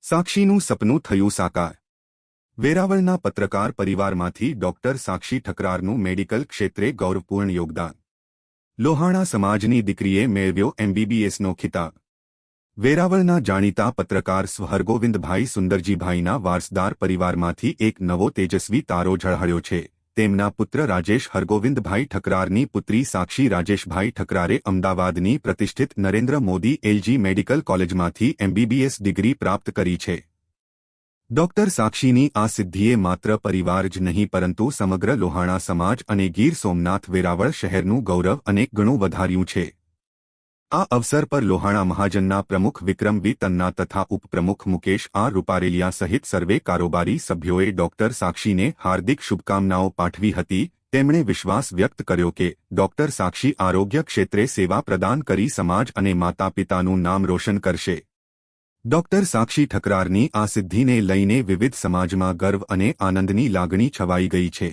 સાક્ષીનું સપનું થયું સાકાર। વેરાવળના પત્રકાર પરિવારમાંથી ડોક્ટર સાક્ષી ઠકરારનું મેડિકલ ક્ષેત્રે ગૌરવપૂર્ણ યોગદાન। લોહાણા સમાજની દીકરીએ મેળવ્યો MBBSનો ખિતાબ। વેરાવળના જાણીતા પત્રકાર સ્વ હરગોવિંદભાઈ સુંદરજીભાઈના વારસદાર પરિવારમાંથી એક નવો તેજસ્વી તારો ઝળહળ્યો છે। તેમના પુત્ર રાજેશ હરગોવિંદભાઈ ઠકરારની પુત્રી સાક્ષી રાજેશભાઈ ઠકરારે અમદાવાદની પ્રતિષ્ઠિત નરેન્દ્ર મોદી LG મેડિકલ કોલેજમાંથી MBBS ડિગ્રી પ્રાપ્ત કરી છે। ડોક્ટર સાક્ષીની આ સિદ્ધિએ માત્ર પરિવાર જ નહીં પરંતુ સમગ્ર લોહાણા સમાજ અને ગીર સોમનાથ વેરાવળ શહેરનું ગૌરવ અનેક ગણું વધાર્યું છે। આ અવસર પર લોહાણા મહાજનના પ્રમુખ વિક્રમ વી તન્ના તથા ઉપપ્રમુખ મુકેશ આર રૂપારેલિયા સહિત સર્વે કારોબારી સભ્યોએ ડોક્ટર સાક્ષીને હાર્દિક શુભકામનાઓ પાઠવી હતી। તેમણે વિશ્વાસ વ્યક્ત કર્યો કે ડોક્ટર સાક્ષી આરોગ્ય ક્ષેત્રે સેવા પ્રદાન કરી સમાજ અને માતા પિતાનું નામ રોશન કરશે। ડોક્ટર સાક્ષી ઠકરારની આ સિદ્ધિને લઈને વિવિધ સમાજમાં ગર્વ અને આનંદની લાગણી છવાઈ ગઈ છે।